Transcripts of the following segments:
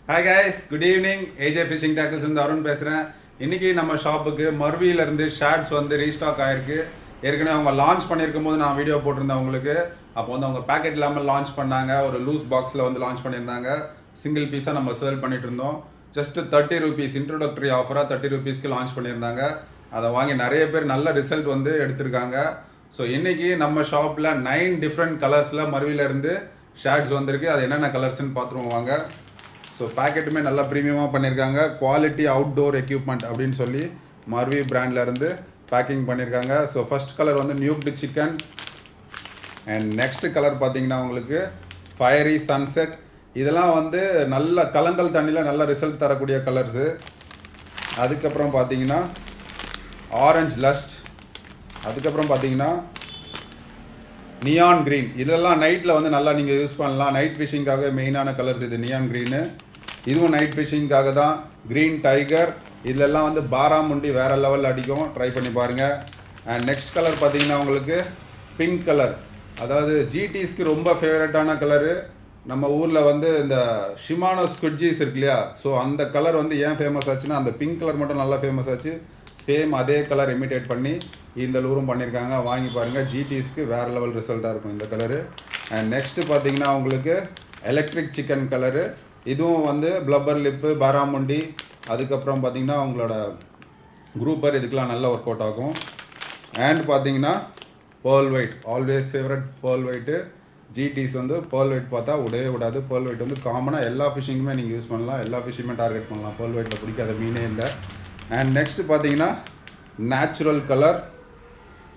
Hi guys, good evening. AJ fishing tackles இருந்து அருண் பேசுகிறேன். இன்றைக்கி நம்ம ஷாப்புக்கு மர்வியிலேருந்து ஷர்ட்ஸ் வந்து ரீஸ்டாக் ஆகிருக்கு. ஏற்கனவே அவங்க லான்ச் பண்ணியிருக்கும் போது நான் வீடியோ போட்டிருந்தேன் உங்களுக்கு. அப்போ வந்து அவங்க பேக்கெட் இல்லாமல் லான்ச் பண்ணாங்க. ஒரு லூஸ் பாக்ஸில் வந்து லான்ச் பண்ணியிருந்தாங்க. சிங்கிள் பீஸாக நம்ம சேல் பண்ணிட்டு இருந்தோம். ஜஸ்ட் 30 ரூபீஸ் இன்ட்ரோடக்டரி ஆஃபராக 30 ரூபீஸ்க்கு லான்ச் பண்ணியிருந்தாங்க. அதை வாங்கி நிறைய பேர் நல்ல ரிசல்ட் வந்து எடுத்திருக்காங்க. ஸோ இன்றைக்கி நம்ம ஷாப்பில் 9 டிஃப்ரெண்ட் கலர்ஸில் மர்வியிலேருந்து ஷர்ட்ஸ் வந்திருக்கு. அது என்னென்ன கலர்ஸ்ன்னு பார்த்துருவோம் வாங்க. ஸோ பேக்கெட்டுமே நல்லா ப்ரீமியமாக பண்ணியிருக்காங்க. குவாலிட்டி அவுட்டோர் எக்யூப்மெண்ட் அப்படின்னு சொல்லி மர்வி பிராண்ட்லேருந்து பேக்கிங் பண்ணியிருக்காங்க. ஸோ ஃபர்ஸ்ட் கலர் வந்து நியூக்டு சிக்கன் அண்ட் நெக்ஸ்ட் கலர் பார்த்தீங்கன்னா உங்களுக்கு ஃபயரி சன்செட். இதெல்லாம் வந்து நல்ல கலங்கல் தண்ணியில் நல்ல ரிசல்ட் தரக்கூடிய கலர்ஸு. அதுக்கப்புறம் பார்த்தீங்கன்னா ஆரஞ்ச் லஸ்ட். அதுக்கப்புறம் பார்த்தீங்கன்னா நியான் க்ரீன். இதெல்லாம் நைட்டில் வந்து நல்லா நீங்கள் யூஸ் பண்ணலாம். நைட் ஃபிஷிங்காக மெயினான கலர்ஸ் இது நியான் க்ரீனு. இதுவும் நைட் ஃபிஷிங்காக தான். Green tiger. இதெல்லாம் வந்து பாராமுண்டி வேறு லெவலில் அடிக்கும். ட்ரை பண்ணி பாருங்கள். அண்ட் நெக்ஸ்ட் கலர் பார்த்தீங்கன்னா உங்களுக்கு பிங்க் கலர். அதாவது ஜிடிஸ்க்கு ரொம்ப ஃபேவரட்டான கலரு. நம்ம ஊரில் வந்து இந்த ஷிமானோ ஸ்குட்ஜிஸ் இருக்கு இல்லையா, ஸோ அந்த கலர் வந்து ஏன் ஃபேமஸ் ஆச்சுன்னா அந்த பிங்க் கலர் மட்டும் நல்லா ஃபேமஸ் ஆச்சு. சேம் அதே கலர் இமிட்டேட் பண்ணி இந்த லூரும் பண்ணியிருக்காங்க. வாங்கி பாருங்கள். ஜிடிஸ்க்கு வேறு லெவல் ரிசல்ட்டாக இருக்கும் இந்த கலரு. அண்ட் நெக்ஸ்ட்டு பார்த்தீங்கன்னா உங்களுக்கு எலக்ட்ரிக் சிக்கன் கலரு. இதுவும் வந்து ப்ளப்பர் லிப்பு, பாராமுண்டி, அதுக்கப்புறம் பார்த்தீங்கன்னா உங்களோட குரூப்பர், இதுக்கெலாம் நல்ல ஒர்க் அவுட் ஆகும். அண்ட் பார்த்தீங்கன்னா pearl white, always favourite pearl white. ஜிடிஸ் வந்து பேர்ல் ஒயிட் பார்த்தா விடவே விடாது. பேர்ல் ஒயிட் வந்து காமனாக எல்லா ஃபிஷிங்குமே நீங்கள் யூஸ் பண்ணலாம். எல்லா ஃபிஷிங்குமே டார்கெட் பண்ணலாம். பேர்ல் ஒயிட்டில் பிடிக்காத மீனே இல்லை. அண்ட் நெக்ஸ்ட்டு பார்த்தீங்கன்னா நேச்சுரல் கலர்.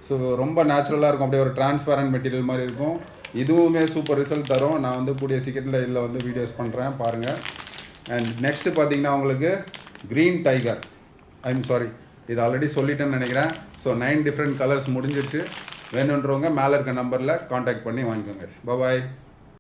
ஸோ ரொம்ப நேச்சுரலாக இருக்கும். அப்படியே ஒரு டிரான்ஸ்பேரண்ட் மெட்டீரியல் மாதிரி இருக்கும். இதுவுமே சூப்பர் ரிசல்ட் தரும். நான் வந்து கூடிய சீக்கிரத்தில் இதில் வந்து வீடியோஸ் பண்ணுறேன், பாருங்கள். அண்ட் நெக்ஸ்ட்டு பார்த்தீங்கன்னா உங்களுக்கு க்ரீன் டைகர். சாரி, இது ஆல்ரெடி சொல்லிட்டேன்னு நினைக்கிறேன். ஸோ 9 டிஃப்ரெண்ட் கலர்ஸ் முடிஞ்சிருச்சு. வேணுன்றவங்க மேலே இருக்க நம்பரில் காண்டாக்ட் பண்ணி வாங்கிக்கோங்க. பாய்.